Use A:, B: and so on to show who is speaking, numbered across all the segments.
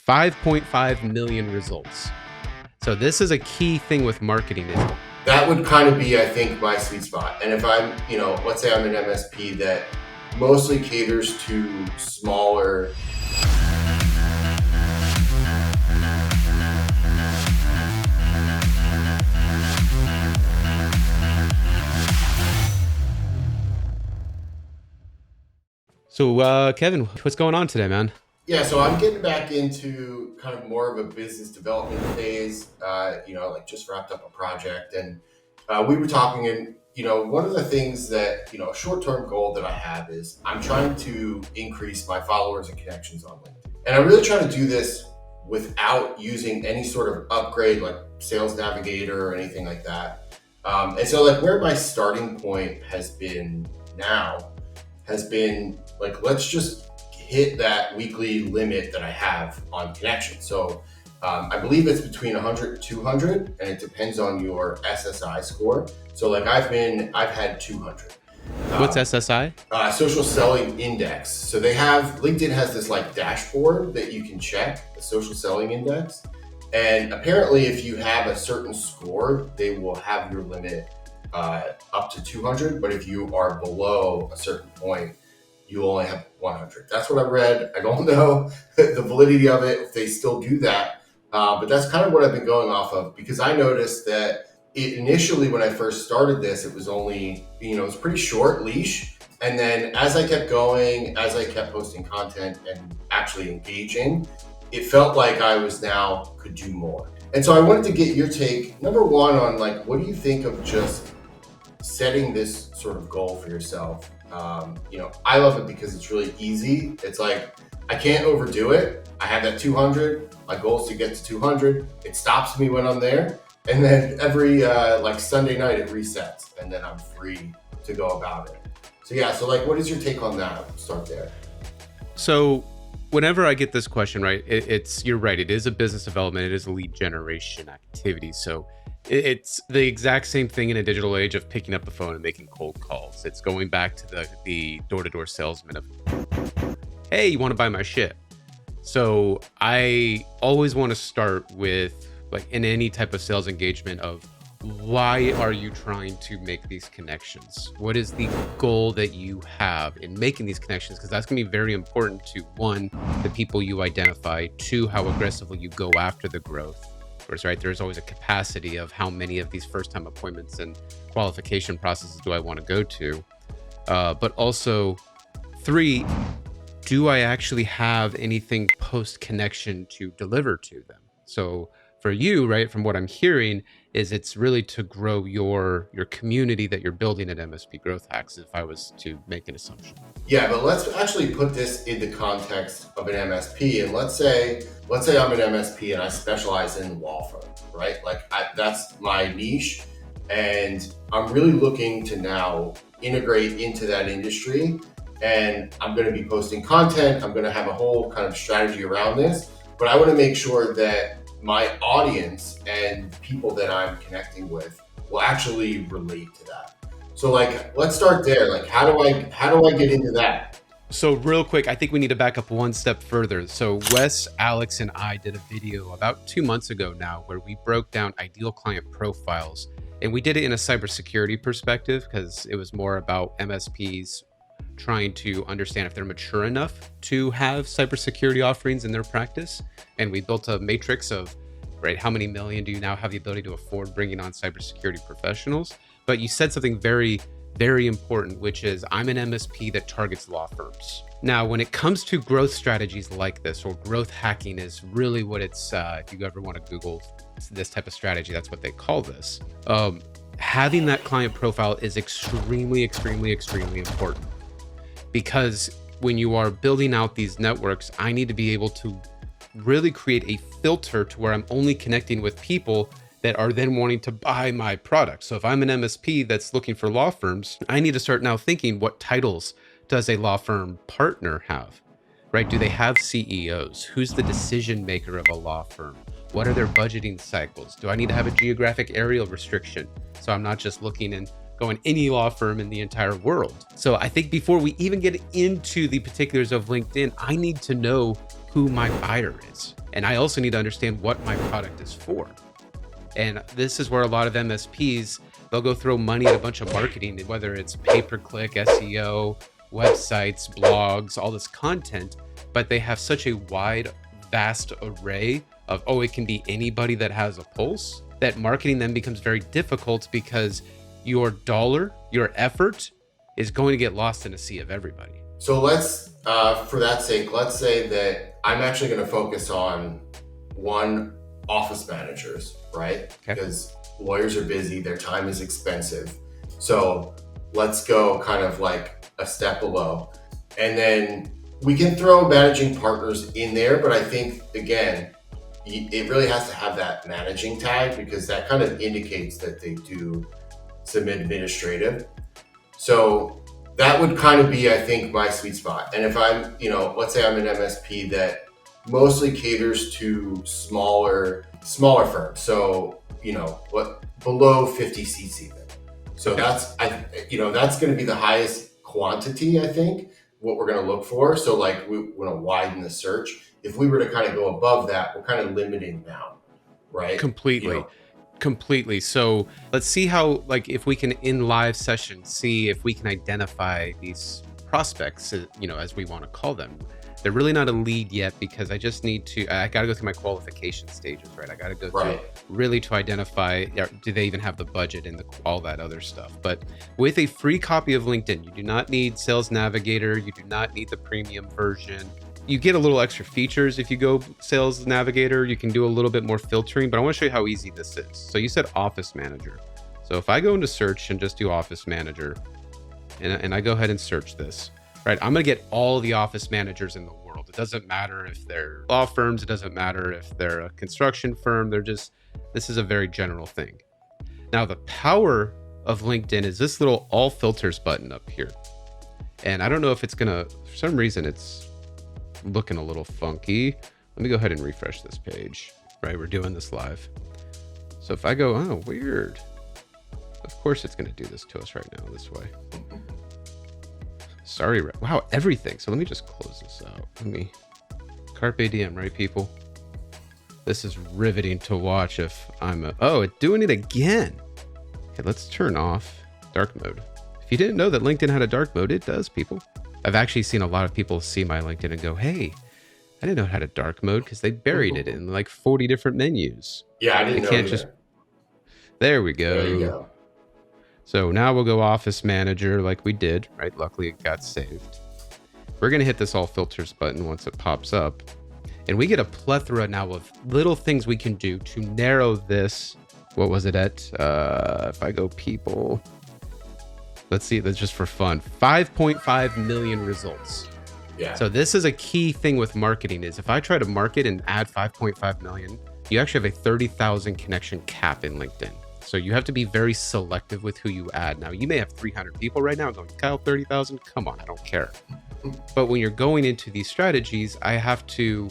A: 5.5 million results. So this is a key thing with marketing.
B: That would kind of be, I think, my sweet spot. And if I'm, let's say I'm an MSP that mostly caters to smaller.
A: So Kevin, what's going on today, man?
B: Yeah, so I'm getting back into kind of more of a business development phase. Like just wrapped up a project, and we were talking, and one of the things that a short-term goal that I have is I'm trying to increase my followers and connections on LinkedIn, and I'm really trying to do this without using any sort of upgrade like Sales Navigator or anything like that. And so, like, where my starting point has been now has been like, let's just hit that weekly limit that I have on connections. So I believe it's between 100 and 200, and it depends on your SSI score. So like I've had 200.
A: What's SSI?
B: Social Selling Index. So LinkedIn has this like dashboard that you can check, the Social Selling Index. And apparently if you have a certain score, they will have your limit up to 200. But if you are below a certain point, you only have 100. That's what I read. I don't know the validity of it, if they still do that. But that's kind of what I've been going off of, because I noticed that initially when I first started this, it was only, it was pretty short leash. And then as I kept going, as I kept posting content and actually engaging, it felt like I could do more. And so I wanted to get your take, number one, on like, what do you think of just setting this sort of goal for yourself? I love it because it's really easy. It's like, I can't overdo it. I have that 200. My goal is to get to 200. It stops me when I'm there. And then every like Sunday night it resets, and then I'm free to go about it. So yeah, so like, what is your take on that? We'll start there.
A: So whenever I get this question, right, you're right. It is a business development. It is a lead generation activity. So it's the exact same thing in a digital age of picking up the phone and making cold calls. It's going back to the door-to-door salesman of, hey, you want to buy my shit? So I always want to start with, like, in any type of sales engagement, of why are you trying to make these connections? What is the goal that you have in making these connections? Because that's going to be very important to, one, the people you identify, two, how aggressively you go after the growth. Right, there's always a capacity of how many of these first-time appointments and qualification processes do I want to go to, but also, three, do I actually have anything post-connection to deliver to them? So for you, right, from what I'm hearing, is it's really to grow your community that you're building at MSP Growth Hacks, if I was to make an assumption.
B: Yeah, but let's actually put this in the context of an MSP. And let's say I'm an MSP and I specialize in law firms, right? Like that's my niche. And I'm really looking to now integrate into that industry. And I'm going to be posting content. I'm going to have a whole kind of strategy around this. But I want to make sure that my audience and people that I'm connecting with will actually relate to that. So like, let's start there. Like, how do I get into that?
A: So real quick, I think we need to back up one step further. So Wes, Alex, and I did a video about 2 months ago now where we broke down ideal client profiles, and we did it in a cybersecurity perspective because it was more about MSPs trying to understand if they're mature enough to have cybersecurity offerings in their practice. And we built a matrix of, right, how many million do you now have the ability to afford bringing on cybersecurity professionals? But you said something very, very important, which is I'm an MSP that targets law firms. Now, when it comes to growth strategies like this, or growth hacking is really what it's, if you ever want to Google this type of strategy, that's what they call this. Having that client profile is extremely, extremely, extremely important. Because when you are building out these networks, I need to be able to really create a filter to where I'm only connecting with people that are then wanting to buy my product. So if I'm an MSP that's looking for law firms, I need to start now thinking, what titles does a law firm partner have, right? Do they have CEOs? Who's the decision maker of a law firm? What are their budgeting cycles? Do I need to have a geographic area restriction? So I'm not just looking and going any law firm in the entire world. So I think before we even get into the particulars of LinkedIn, I need to know who my buyer is. And I also need to understand what my product is for. And this is where a lot of MSPs, they'll go throw money at a bunch of marketing, whether it's pay-per-click, SEO, websites, blogs, all this content, but they have such a wide, vast array of, it can be anybody that has a pulse, that marketing then becomes very difficult because your dollar, your effort is going to get lost in a sea of everybody.
B: So let's, for that sake, let's say that I'm actually going to focus on one office managers, right?
A: Okay.
B: Because lawyers are busy, their time is expensive. So let's go kind of like a step below. And then we can throw managing partners in there, but I think, again, it really has to have that managing tag because that kind of indicates that they do some administrative. So that would kind of be, I think, my sweet spot. And if I'm, let's say I'm an MSP that mostly caters to smaller firms. So, below 50 seats even. So that's going to be the highest quantity, I think, what we're going to look for. So like we want to widen the search. If we were to kind of go above that, we're kind of limiting now, right?
A: Completely. So let's see how, like, if we can in live session, see if we can identify these prospects, as we want to call them. They're really not a lead yet because I just need to, I got to go through my qualification stages, right? I got to go through really to identify, do they even have the budget and all that other stuff. But with a free copy of LinkedIn, you do not need Sales Navigator. You do not need the premium version. You get a little extra features if you go Sales Navigator. You can do a little bit more filtering, but I want to show you how easy this is. So you said Office Manager. So if I go into search and just do Office Manager, and I go ahead and search this, right? I'm going to get all the office managers in the world. It doesn't matter if they're law firms. It doesn't matter if they're a construction firm. This is a very general thing. Now, the power of LinkedIn is this little all filters button up here. And I don't know if it's going to, for some reason, it's looking a little funky. Let me go ahead and refresh this page, right? We're doing this live. So if I go, weird. Of course it's going to do this to us right now this way. Sorry. Wow, everything. So let me just close this out. Carpe diem, right, people? This is riveting to watch if it's doing it again. Okay, let's turn off dark mode. If you didn't know that LinkedIn had a dark mode, it does, people. I've actually seen a lot of people see my LinkedIn and go, hey, I didn't know it had a dark mode because they buried it in like 40 different menus.
B: Yeah, I didn't know either.
A: There we go.
B: There you go.
A: So now we'll go Office Manager like we did, right? Luckily it got saved. We're going to hit this all filters button once it pops up. And we get a plethora now of little things we can do to narrow this. What was it at? If I go people, let's see, that's just for fun. 5.5 million results.
B: Yeah.
A: So this is a key thing with marketing is if I try to market and add 5.5 million, you actually have a 30,000 connection cap in LinkedIn. So you have to be very selective with who you add. Now, you may have 300 people right now going, Kyle, 30,000? Come on, I don't care. But when you're going into these strategies, I have to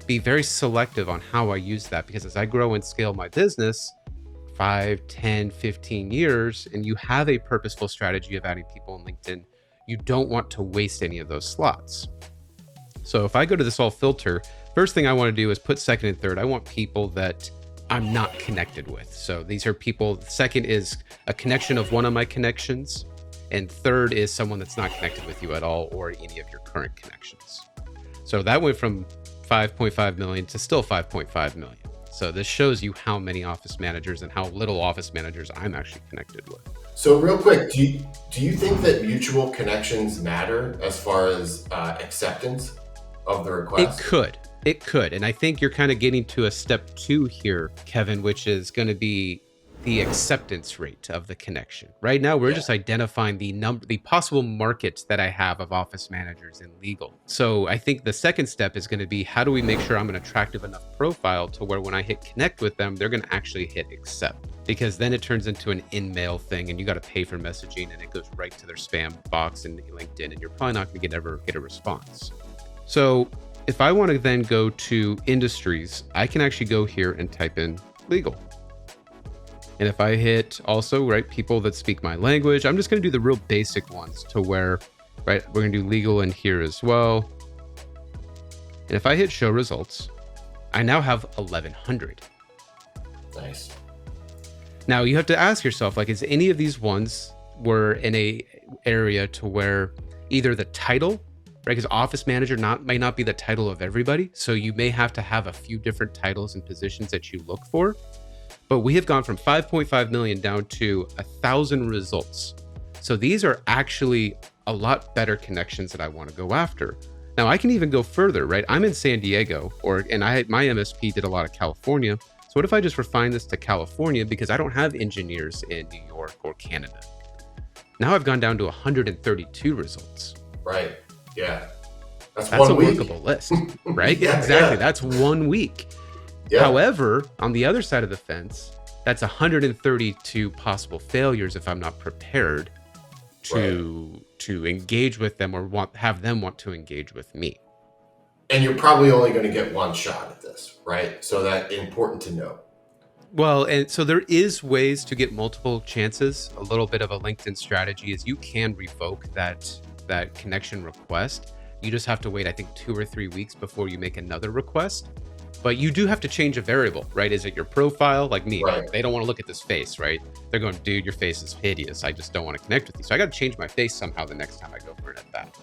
A: be very selective on how I use that because as I grow and scale my business, 5, 10, 15 years, and you have a purposeful strategy of adding people on LinkedIn, you don't want to waste any of those slots. So if I go to this all filter, first thing I want to do is put second and third. I want people that I'm not connected with. So these are people. Second is a connection of one of my connections. And third is someone that's not connected with you at all or any of your current connections. So that went from 5.5 million to still 5.5 million. So this shows you how many office managers and how little office managers I'm actually connected with.
B: So real quick, do you think that mutual connections matter as far as acceptance of the request?
A: It could. And I think you're kind of getting to a step 2 here, Kevin, which is going to be the acceptance rate of the connection. Right now, we're just identifying the possible market that I have of office managers in legal. So I think the second step is going to be how do we make sure I'm an attractive enough profile to where when I hit connect with them, they're going to actually hit accept. Because then it turns into an in-mail thing and you got to pay for messaging and it goes right to their spam box in LinkedIn and you're probably not going to ever get a response. So if I want to then go to industries, I can actually go here and type in legal. And if I hit also, right, people that speak my language, I'm just going to do the real basic ones to where, right, we're going to do legal in here as well. And if I hit show results, I now have 1,100.
B: Nice.
A: Now you have to ask yourself, like, is any of these ones were in a area to where either the title, right? Because office manager may not be the title of everybody. So you may have to have a few different titles and positions that you look for. But we have gone from 5.5 million down to 1,000 results. So these are actually a lot better connections that I want to go after. Now I can even go further, right? I'm in San Diego, my MSP did a lot of California. So what if I just refine this to California, because I don't have engineers in New York or Canada? Now I've gone down to 132 results.
B: Right. Yeah. That's
A: a workable list, right?
B: Yeah,
A: exactly.
B: yeah.
A: That's 1 week.
B: Yeah.
A: However, on the other side of the fence, that's 132 possible failures if I'm not prepared to engage with them or have them want to engage with me.
B: And you're probably only going to get one shot at this, right? So that's important to know.
A: Well, and so there is ways to get multiple chances. A little bit of a LinkedIn strategy is you can revoke that connection request. You just have to wait, I think, 2 or 3 weeks before you make another request. But you do have to change a variable, right? Is it your profile? Like me,
B: Right.
A: They don't want to look at this face, right? They're going, dude, your face is hideous. I just don't want to connect with you. So I got to change my face somehow the next time I go for an at-bat.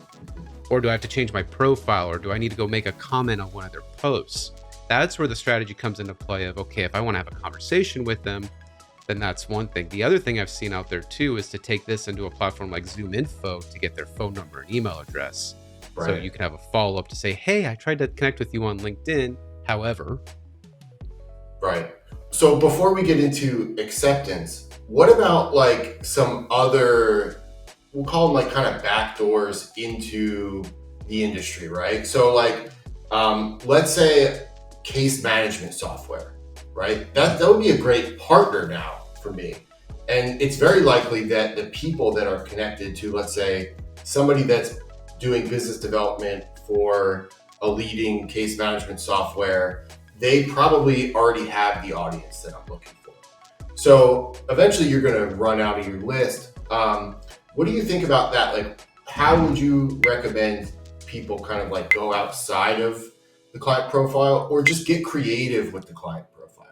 A: Or do I have to change my profile? Or do I need to go make a comment on one of their posts? That's where the strategy comes into play of, okay, if I want to have a conversation with them, then that's one thing. The other thing I've seen out there too is to take this into a platform like Zoom Info to get their phone number and email address.
B: Right.
A: So you can have a follow-up to say, hey, I tried to connect with you on LinkedIn. However.
B: Right. So before we get into acceptance, what about like some other, we'll call them like kind of backdoors into the industry, right? So like, let's say case management software, right? That would be a great partner now for me. And it's very likely that the people that are connected to, let's say, somebody that's doing business development for a leading case management software, they probably already have the audience that I'm looking for. So eventually you're going to run out of your list. What do you think about that? Like, how would you recommend people kind of like go outside of the client profile or just get creative with the client profile?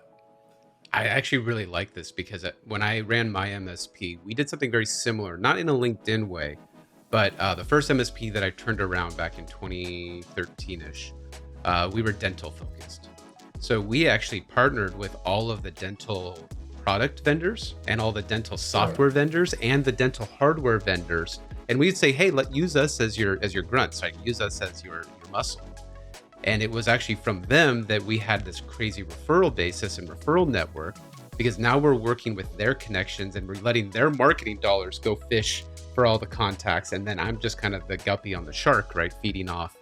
A: I actually really like this because when I ran my MSP, we did something very similar, not in a LinkedIn way, but the first MSP that I turned around back in 2013-ish, we were dental focused. So we actually partnered with all of the dental product vendors and all the dental software vendors and the dental hardware vendors. And we'd say, hey, use us as your grunts, right? Use us as your muscle. And it was actually from them that we had this crazy referral basis and referral network, because now we're working with their connections and we're letting their marketing dollars go fish for all the contacts. And then I'm just kind of the guppy on the shark, right? Feeding off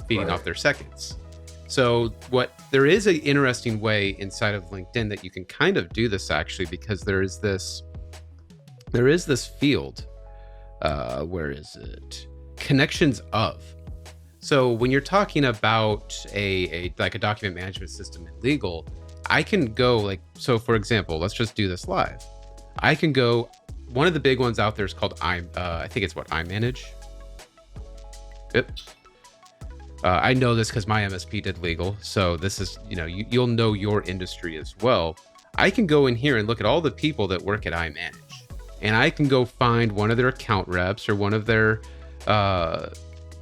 A: their seconds. So there is an interesting way inside of LinkedIn that you can kind of do this actually, because there is this field, where is it? Connections of. So when you're talking about a document management system in legal, I can go so for example, let's just do this live. I can go, one of the big ones out there is called I think it's iManage. Yep. I know this because my MSP did legal. So this is, you'll know your industry as well. I can go in here and look at all the people that work at iManage, and I can go find one of their account reps or one of their,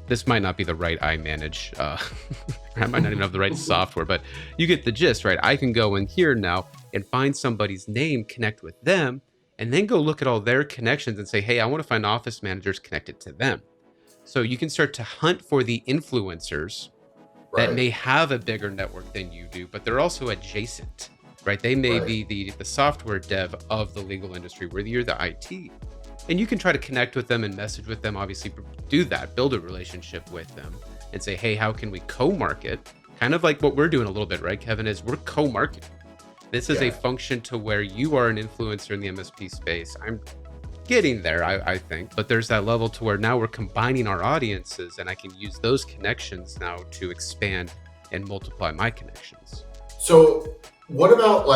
A: this might not be the right iManage. I might not even have the right software, but you get the gist, right? I can go in here now and find somebody's name, connect with them, and then go look at all their connections and say, hey, I want to find office managers connected to them. So you can start to hunt for the influencers that may have a bigger network than you do, but they're also adjacent, right? They may be the software dev of the legal industry, where you're the IT. And you can try to connect with them and message with them, obviously do that, build a relationship with them and say, hey, how can we co-market? Kind of like what we're doing a little bit, right, Kevin, is we're co-marketing. This is a function to where you are an influencer in the MSP space. I'm getting there, I think, but there's that level to where now we're combining our audiences, and I can use those connections now to expand and multiply my connections.
B: So what about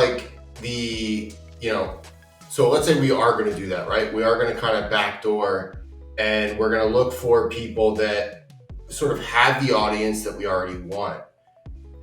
B: so let's say we are going to do that, right? We are going to kind of backdoor, and we're going to look for people that sort of have the audience that we already want.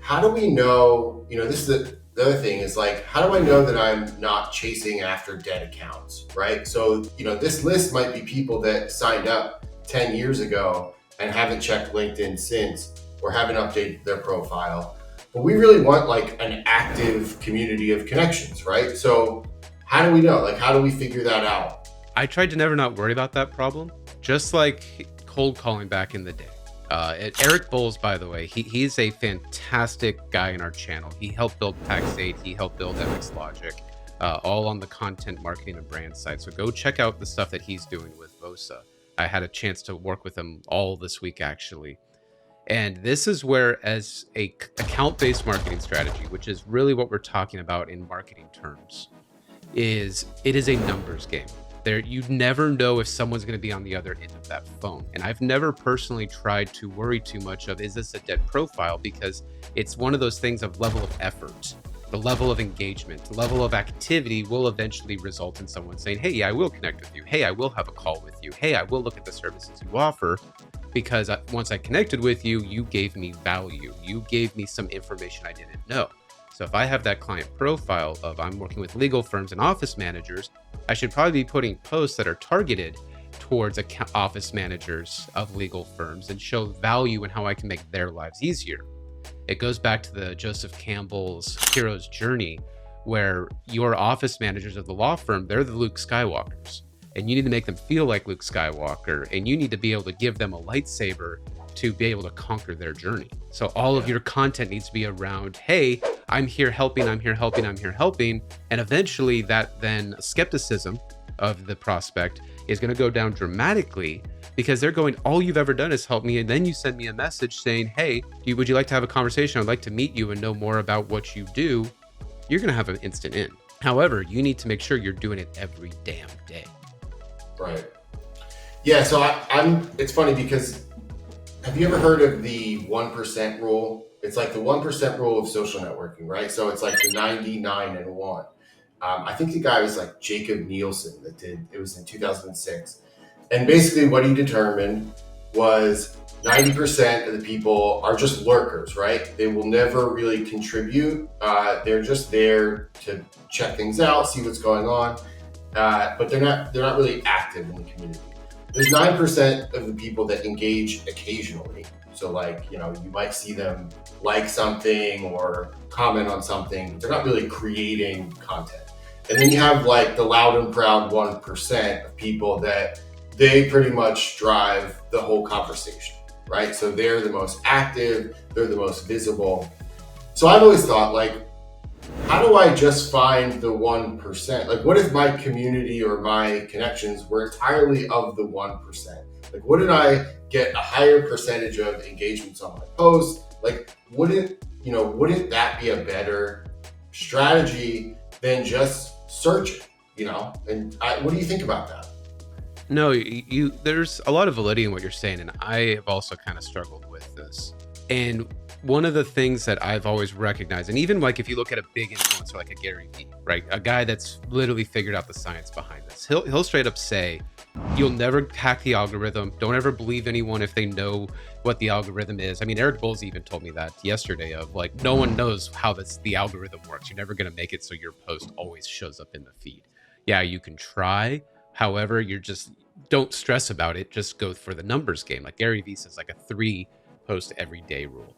B: how do we know, this is the other thing is like, how do I know that I'm not chasing after dead accounts, right? So, this list might be people that signed up 10 years ago and haven't checked LinkedIn since, or haven't updated their profile. But we really want like an active community of connections, right? So how do we know? Like, how do we figure that out?
A: I tried to never not worry about that problem, just like cold calling back in the day. Eric Bowles, by the way, he's a fantastic guy in our channel. He helped build Pax8, he helped build MX Logic, all on the content marketing and brand side. So go check out the stuff that he's doing with Vosa. I had a chance to work with him all this week, actually. And this is where, as a account-based marketing strategy, which is really what we're talking about in marketing terms, it is a numbers game. You never know if someone's going to be on the other end of that phone. And I've never personally tried to worry too much of, is this a dead profile? Because it's one of those things of level of effort, the level of engagement, the level of activity will eventually result in someone saying, hey, I will connect with you. Hey, I will have a call with you. Hey, I will look at the services you offer, because once I connected with you, you gave me value. You gave me some information I didn't know. So if I have that client profile of I'm working with legal firms and office managers, I should probably be putting posts that are targeted towards office managers of legal firms and show value in how I can make their lives easier. It goes back to the Joseph Campbell's hero's journey, where your office managers of the law firm, they're the Luke Skywalkers. And you need to make them feel like Luke Skywalker, and you need to be able to give them a lightsaber to be able to conquer their journey. So all of your content needs to be around, hey, I'm here helping, I'm here helping, I'm here helping. And eventually that then skepticism of the prospect is going to go down dramatically, because they're going, all you've ever done is help me. And then you send me a message saying, hey, would you like to have a conversation? I'd like to meet you and know more about what you do. You're going to have an instant in. However, you need to make sure you're doing it every damn day.
B: Right. Yeah. So it's funny because have you ever heard of the 1% rule? It's like the 1% rule of social networking, right? So it's like the 99 and 1. I think the guy was like Jacob Nielsen it was in 2006. And basically what he determined was 90% of the people are just lurkers, right? They will never really contribute. They're just there to check things out, see what's going on. But they're not really active in the community. There's 9% of the people that engage occasionally. So like, you might see them like something or comment on something, but they're not really creating content. And then you have like the loud and proud 1% of people that they pretty much drive the whole conversation, right? So they're the most active, they're the most visible. So I've always thought, like, how do I just find the 1%? Like, what if my community or my connections were entirely of the 1%? Like, wouldn't I get a higher percentage of engagements on my posts? Like, wouldn't that be a better strategy than just searching, And what do you think about that?
A: No, there's a lot of validity in what you're saying, and I have also kind of struggled with this. And one of the things that I've always recognized, and even like if you look at a big influencer like a Gary Vee, right? A guy that's literally figured out the science behind this. He'll straight up say, you'll never hack the algorithm. Don't ever believe anyone if they know what the algorithm is. I mean, Eric Bowles even told me that yesterday of like, no one knows how the algorithm works. You're never going to make it so your post always shows up in the feed. Yeah, you can try. However, don't stress about it. Just go for the numbers game. Like Gary Vee says, like a 3 post every day rule.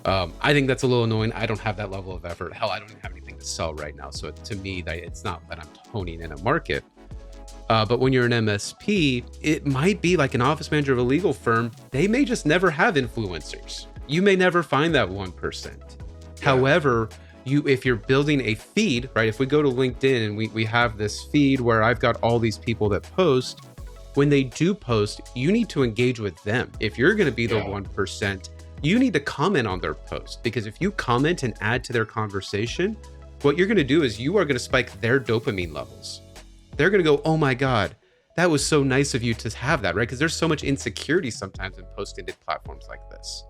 A: I think that's a little annoying. I don't have that level of effort. Hell, I don't even have anything to sell right now. So to me, it's not that I'm honing in a market. But when you're an MSP, it might be like an office manager of a legal firm. They may just never have influencers. You may never find that 1%. Yeah. However, if you're building a feed, right? If we go to LinkedIn and we have this feed where I've got all these people that post, when they do post, you need to engage with them. If you're going to be the 1%, you need to comment on their post, because if you comment and add to their conversation, what you're going to do is you are going to spike their dopamine levels. They're going to go, oh my God, that was so nice of you to have that, right? Because there's so much insecurity sometimes in posting platforms like this.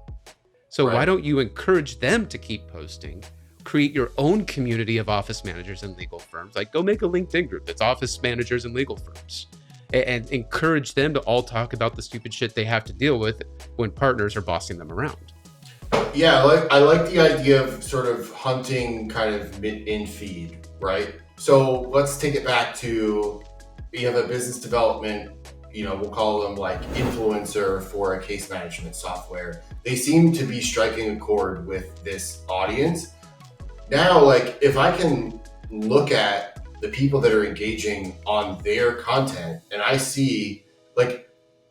A: So Why don't you encourage them to keep posting, create your own community of office managers and legal firms, like go make a LinkedIn group that's office managers and legal firms, and encourage them to all talk about the stupid shit they have to deal with when partners are bossing them around.
B: Yeah, I like the idea of sort of hunting kind of in feed, right? So let's take it back to, you have a business development, we'll call them like influencer for a case management software. They seem to be striking a chord with this audience. Now, like if I can look at the people that are engaging on their content and I see like,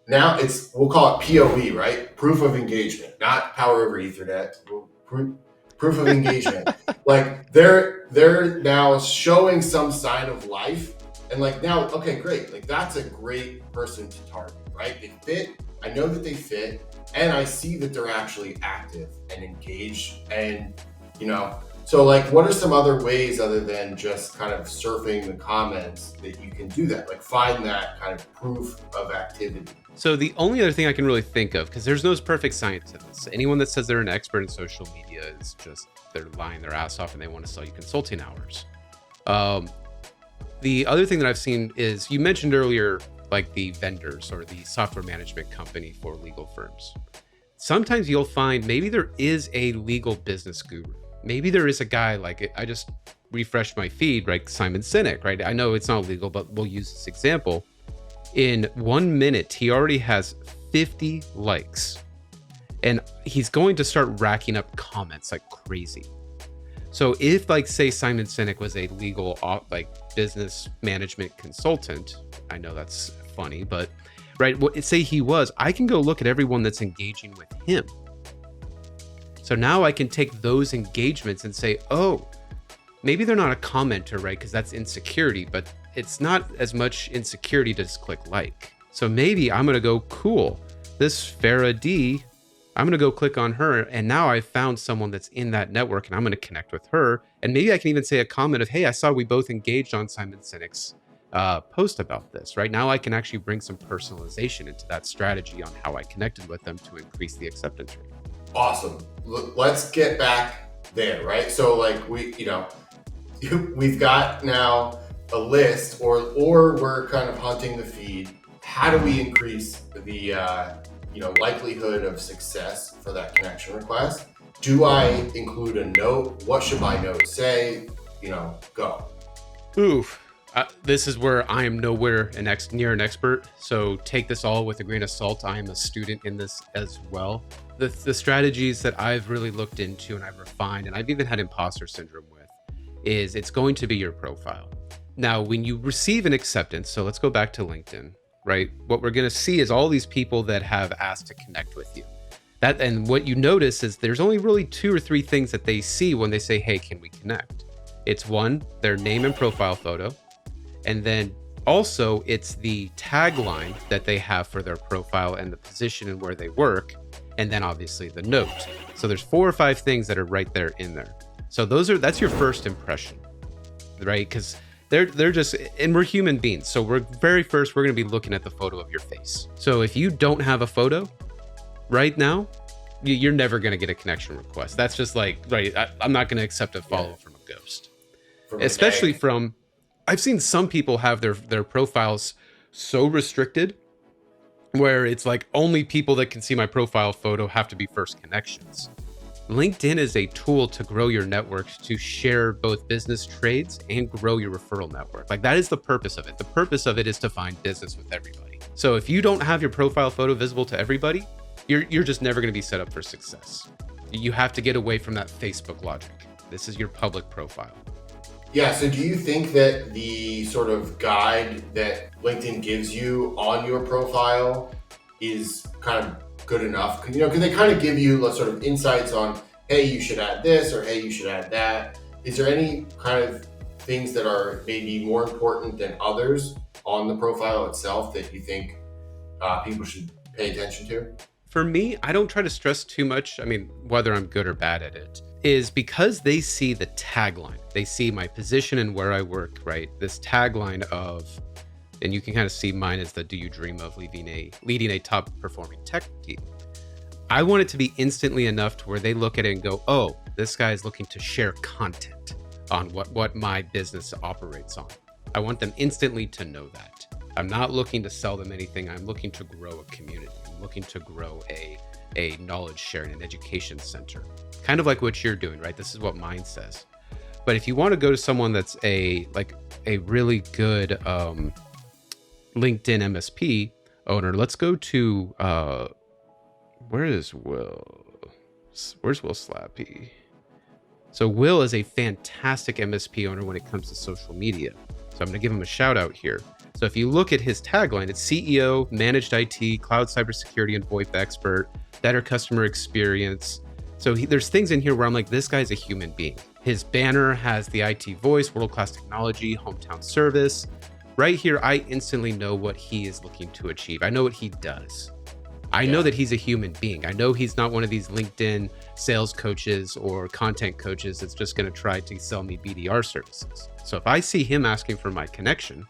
B: now we'll call it POE, right? Proof of engagement, not power over Ethernet. Proof of engagement. Like they're now showing some sign of life, and like now, okay, great. Like that's a great person to target, right? They fit. I know that they fit, and I see that they're actually active and engaged, and you know. So like, what are some other ways other than just kind of surfing the comments that you can do that? Like find that kind of proof of activity.
A: So the only other thing I can really think of, because there's no perfect science to this. Anyone that says they're an expert in social media is just, they're lying their ass off and they want to sell you consulting hours. The other thing that I've seen is, you mentioned earlier, like the vendors or the software management company for legal firms. Sometimes you'll find maybe there is a legal business guru. Maybe there is a guy, like I just refreshed my feed, right? Simon Sinek, right? I know it's not legal, but we'll use this example. In 1 minute, he already has 50 likes, and he's going to start racking up comments like crazy. So if, like, say Simon Sinek was a legal, like, business management consultant, I know that's funny, but right, say he was, I can go look at everyone that's engaging with him. So now I can take those engagements and say, oh, maybe they're not a commenter, right? Because that's insecurity, but it's not as much insecurity to just click like. So maybe I'm going to go, cool, this Farah D, I'm going to go click on her. And now I found someone that's in that network and I'm going to connect with her. And maybe I can even say a comment of, hey, I saw we both engaged on Simon Sinek's post about this, right? Now I can actually bring some personalization into that strategy on how I connected with them to increase the acceptance rate.
B: Awesome. Let's get back there, right? So like we've got now a list, or we're kind of hunting the feed. How do we increase the likelihood of success for that connection request? Do I include a note? What should my note say? Go.
A: Oof. This is where I am nowhere near an expert, so take this all with a grain of salt. I am a student in this as well. The strategies that I've really looked into and I've refined, and I've even had imposter syndrome with, is it's going to be your profile. Now, when you receive an acceptance, so let's go back to LinkedIn, right? What we're going to see is all these people that have asked to connect with you. And what you notice is there's only really 2 or 3 things that they see when they say, hey, can we connect? It's one, their name and profile photo. And then also it's the tagline that they have for their profile and the position and where they work. And then obviously the note. So there's 4 or 5 things that are right there in there. So that's your first impression, right? Because they're just, and we're human beings. So we're going to be looking at the photo of your face. So if you don't have a photo right now, you're never going to get a connection request. That's just like, right, I'm not going to accept a follow from a ghost. Especially from, I've seen some people have their profiles so restricted where it's like only people that can see my profile photo have to be first connections. LinkedIn is a tool to grow your network, to share both business trades and grow your referral network. Like that is the purpose of it. The purpose of it is to find business with everybody. So if you don't have your profile photo visible to everybody, you're just never going to be set up for success. You have to get away from that Facebook logic. This is your public profile.
B: Yeah, so do you think that the sort of guide that LinkedIn gives you on your profile is kind of good enough? Because they kind of give you sort of insights on, hey, you should add this, or hey, you should add that. Is there any kind of things that are maybe more important than others on the profile itself that you think people should pay attention to?
A: For me, I don't try to stress too much. I mean, whether I'm good or bad at it, is because they see the tagline. They see my position and where I work, right? This tagline of, and you can kind of see mine as the, do you dream of leading a top performing tech team? I want it to be instantly enough to where they look at it and go, oh, this guy is looking to share content on what my business operates on. I want them instantly to know that. I'm not looking to sell them anything. I'm looking to grow a community. I'm looking to grow a a knowledge sharing and education center, kind of like what you're doing, right? This is what mine says. But if you want to go to someone that's a really good LinkedIn MSP owner, let's go to where is Will? Where's Will Slappy? So Will is a fantastic MSP owner when it comes to social media. So I'm going to give him a shout out here. So if you look at his tagline, it's CEO, managed IT, cloud cybersecurity and VoIP expert, better customer experience. So there's things in here where I'm like, this guy's a human being. His banner has the IT voice, world-class technology, hometown service. Right here, I instantly know what he is looking to achieve. I know what he does. I know that he's a human being. I know he's not one of these LinkedIn sales coaches or content coaches that's just going to try to sell me BDR services. So if I see him asking for my connection,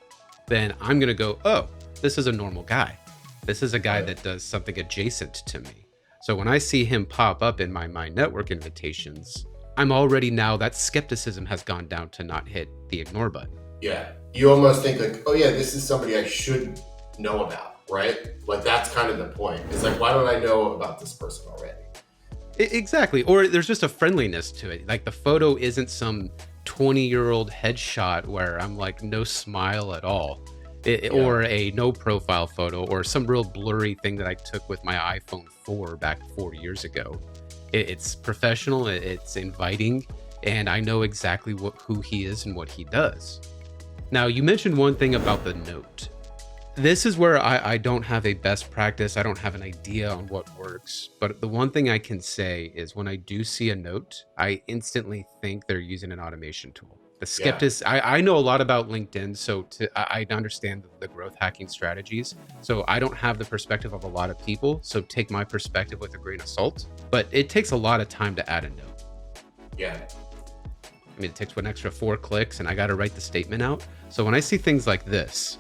A: then I'm going to go, oh, this is a normal guy. This is a guy that does something adjacent to me. So when I see him pop up in my network invitations, I'm already now, that skepticism has gone down to not hit the ignore button.
B: Yeah. You almost think like, oh yeah, this is somebody I should know about. Right? Like that's kind of the point. It's like, why don't I know about this person already?
A: Exactly. Or there's just a friendliness to it. Like the photo isn't some 20-year-old headshot where I'm like no smile at all. Or a no profile photo or some real blurry thing that I took with my iPhone 4 back 4 years ago. It's professional, it's inviting, and I know exactly who he is and what he does. Now, you mentioned one thing about the note. This is where I don't have a best practice. I don't have an idea on what works. But the one thing I can say is when I do see a note, I instantly think they're using an automation tool. The skeptics, I know a lot about LinkedIn, so I understand the growth hacking strategies. So I don't have the perspective of a lot of people. So take my perspective with a grain of salt. But it takes a lot of time to add a note.
B: Yeah.
A: I mean, it takes an extra 4 clicks and I got to write the statement out. So when I see things like this,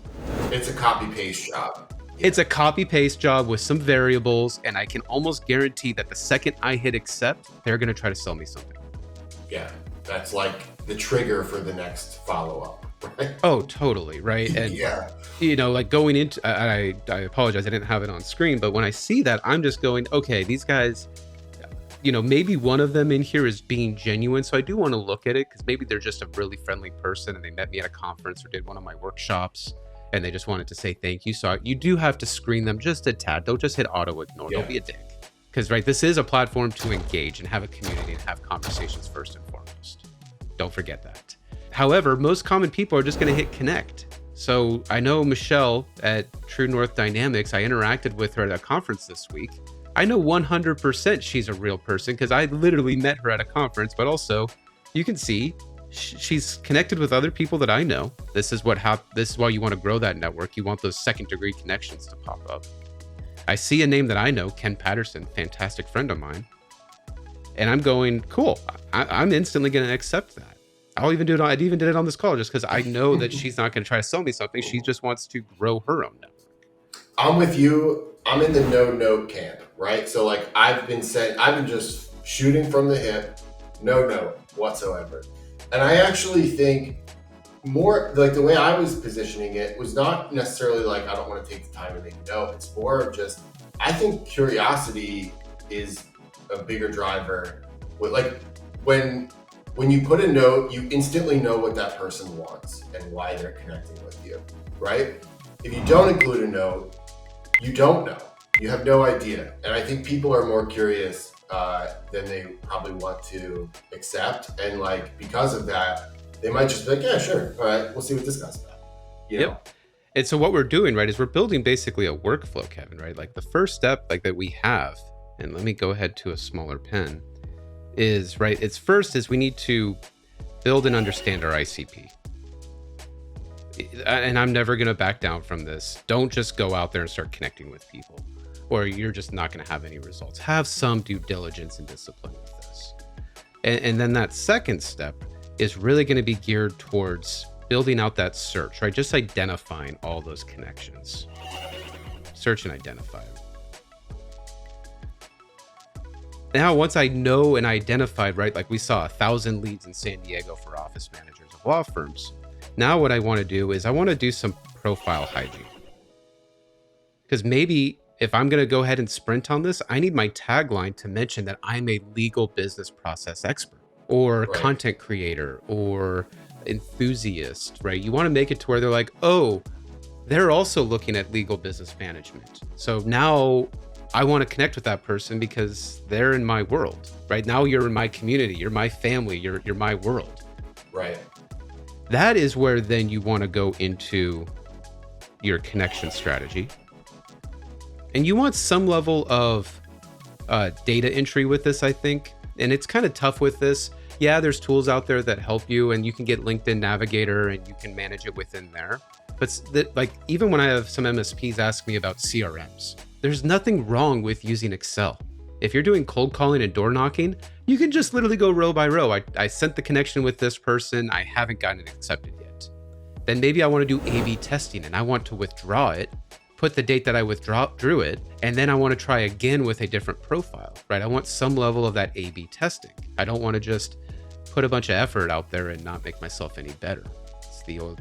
B: it's a copy paste job.
A: It's a copy paste job with some variables. And I can almost guarantee that the second I hit accept, they're going to try to sell me something.
B: Yeah. That's like the trigger for the next follow up. Right?
A: Oh, totally. Right. And you know, like going into, I apologize. I didn't have it on screen, but when I see that, I'm just going, okay, these guys, you know, maybe one of them in here is being genuine. So I do want to look at it because maybe they're just a really friendly person and they met me at a conference or did one of my workshops and they just wanted to say thank you. So you do have to screen them just a tad. Don't just hit auto ignore. Don't be a dick. Because, right, this is a platform to engage and have a community and have conversations first and foremost. Don't forget that. However, most common people are just going to hit connect. So I know Michelle at True North Dynamics, I interacted with her at a conference this week. I know 100% she's a real person because I literally met her at a conference, but also you can see she's connected with other people that I know. This is why you want to grow that network. You want those second degree connections to pop up. I see a name that I know, Ken Patterson, fantastic friend of mine. And I'm going, cool. I'm instantly going to accept that. I even did it on this call just because I know that she's not going to try to sell me something. She just wants to grow her own network.
B: I'm with you. I'm in the no note camp, right? So like I've been just shooting from the hip, no note whatsoever. And I actually think more like the way I was positioning it was not necessarily like I don't want to take the time to make a note. It's more of just I think curiosity is a bigger driver. With like when you put a note, you instantly know what that person wants and why they're connecting with you, right? If you don't include a note, you don't know. You have no idea. And I think people are more curious than they probably want to accept. And like because of that, they might just be like, yeah, sure. All right, we'll see what this guy's about. You know?
A: And so what we're doing, right, is we're building basically a workflow, Kevin, right? Like the first step like that we have, and let me go ahead to a smaller pen, is, right, we need to build and understand our ICP. And I'm never going to back down from this. Don't just go out there and start connecting with people, or you're just not going to have any results. Have some due diligence and discipline with this. And then that second step is really going to be geared towards building out that search, right? Just identifying all those connections. Search and identify them. Now, once I know and identified, right, like we saw 1,000 leads in San Diego for office managers of law firms. Now what I want to do is I want to do some profile hygiene. Because maybe if I'm going to go ahead and sprint on this, I need my tagline to mention that I'm a legal business process expert or
B: Right.
A: content creator or enthusiast, right? You want to make it to where they're like, oh, they're also looking at legal business management. So now I want to connect with that person because they're in my world, right? Now you're in my community, you're my family, you're my world.
B: Right.
A: That is where then you want to go into your connection strategy. And you want some level of data entry with this, I think. And it's kind of tough with this. Yeah, there's tools out there that help you, and you can get LinkedIn Navigator and you can manage it within there. But like, even when I have some MSPs ask me about CRMs, there's nothing wrong with using Excel. If you're doing cold calling and door knocking, you can just literally go row by row. I sent the connection with this person. I haven't gotten it accepted yet. Then maybe I want to do A/B testing and I want to withdraw it, put the date that I withdrew it, and then I want to try again with a different profile, right? I want some level of that A/B testing. I don't want to just put a bunch of effort out there and not make myself any better.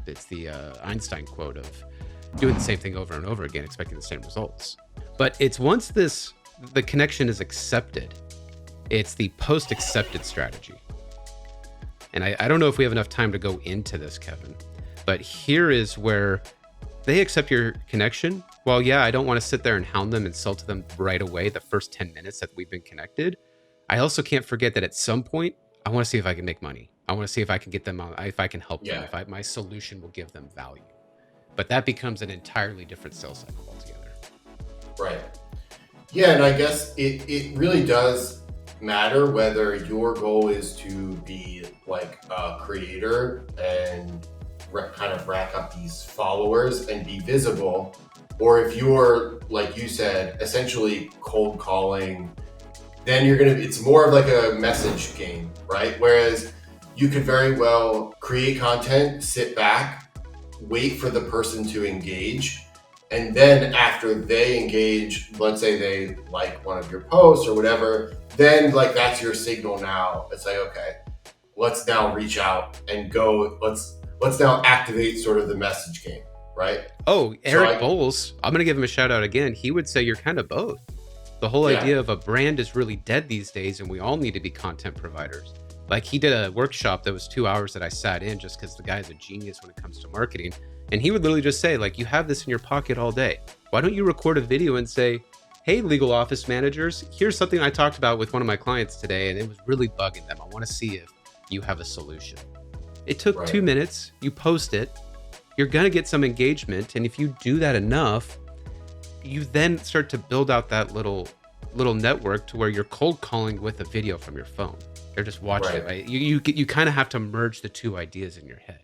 A: It's the Einstein quote of doing the same thing over and over again, expecting the same results. But it's once the connection is accepted, it's the post-accepted strategy. And I don't know if we have enough time to go into this, Kevin, but here is where they accept your connection. Well, yeah, I don't want to sit there and hound them and sell to them right away the first 10 minutes that we've been connected. I also can't forget that at some point, I want to see if I can make money. I want to see if I can get them on, if I can help them, if my solution will give them value. But that becomes an entirely different sales cycle altogether.
B: Right. Yeah, and I guess it really does matter whether your goal is to be like a creator and kind of rack up these followers and be visible, or if you're, like you said, essentially cold calling, then it's more of like a message game, right? Whereas you could very well create content, sit back, wait for the person to engage, and then after they engage, let's say they like one of your posts or whatever, then like that's your signal now. It's like, okay, let's now reach out and go, let's now activate sort of the message game, right?
A: Oh, Eric Bowles, I'm going to give him a shout out again. He would say you're kind of both. The whole idea of a brand is really dead these days, and we all need to be content providers. Like, he did a workshop that was 2 hours that I sat in just because the guy's a genius when it comes to marketing. And he would literally just say, like, you have this in your pocket all day. Why don't you record a video and say, hey, legal office managers, here's something I talked about with one of my clients today, and it was really bugging them. I want to see if you have a solution. It took 2 minutes. You post it. You're going to get some engagement. And if you do that enough, you then start to build out that little network to where you're cold calling with a video from your phone. They're just watching it, right? You kind of have to merge the two ideas in your head.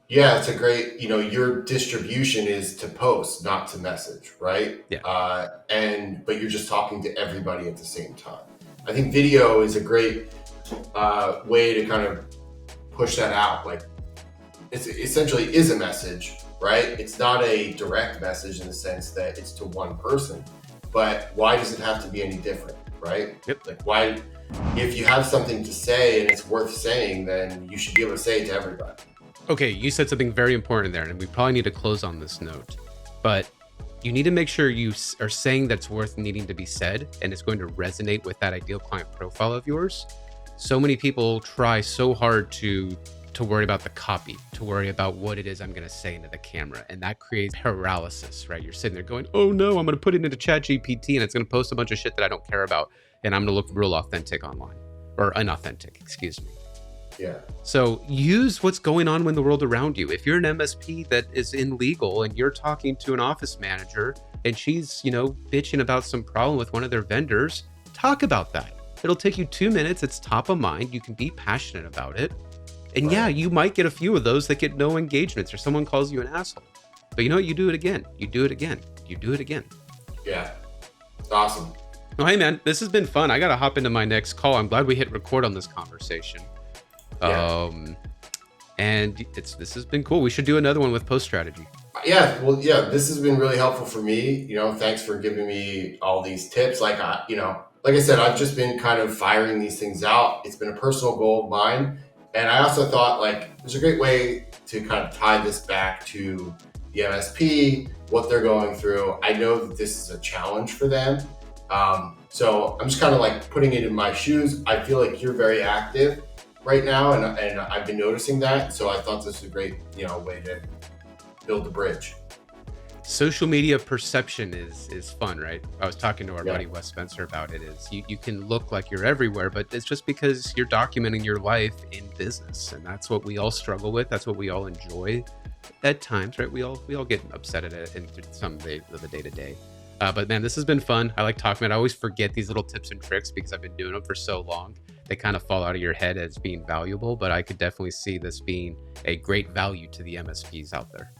B: Yeah, it's a great, your distribution is to post, not to message, right?
A: Yeah.
B: But you're just talking to everybody at the same time. I think video is a great way to kind of push that out. Like, it's essentially is a message, right? It's not a direct message in the sense that it's to one person, but why does it have to be any different, right?
A: Yep.
B: Like, why, if you have something to say and it's worth saying, then you should be able to say it to everybody.
A: Okay, you said something very important there, and we probably need to close on this note, but you need to make sure you are saying that's worth needing to be said and it's going to resonate with that ideal client profile of yours. So many people try so hard to worry about the copy, to worry about what it is I'm going to say into the camera. And that creates paralysis, right? You're sitting there going, oh no, I'm going to put it into ChatGPT and it's going to post a bunch of shit that I don't care about. And I'm going to look real authentic online, or unauthentic, excuse me.
B: Yeah.
A: So use what's going on in the world around you. If you're an MSP that is in legal and you're talking to an office manager and she's, bitching about some problem with one of their vendors, talk about that. It'll take you 2 minutes. It's top of mind. You can be passionate about it. And yeah, you might get a few of those that get no engagements or someone calls you an asshole. But you know what? You do it again. You do it again. You do it again.
B: Yeah. Awesome.
A: Oh, hey, man, this has been fun. I got to hop into my next call. I'm glad we hit record on this conversation.
B: Yeah.
A: And this has been cool. We should do another one with post strategy.
B: Yeah. Well, yeah, this has been really helpful for me. Thanks for giving me all these tips. Like I said, I've just been kind of firing these things out. It's been a personal goal of mine. And I also thought, like, there's a great way to kind of tie this back to the MSP, what they're going through. I know that this is a challenge for them. So I'm just kind of like putting it in my shoes. I feel like you're very active right now, and I've been noticing that. So I thought this was a great, way to build the bridge.
A: Social media perception is fun, right? I was talking to our
B: Yeah.
A: buddy Wes Spencer about it. Is you can look like you're everywhere, but it's just because you're documenting your life in business, and that's what we all struggle with. That's what we all enjoy at times, right? We all get upset at it in some day of the day to day. But man, this has been fun. I like talking about it. I always forget these little tips and tricks because I've been doing them for so long. They kind of fall out of your head as being valuable, but I could definitely see this being a great value to the MSPs out there.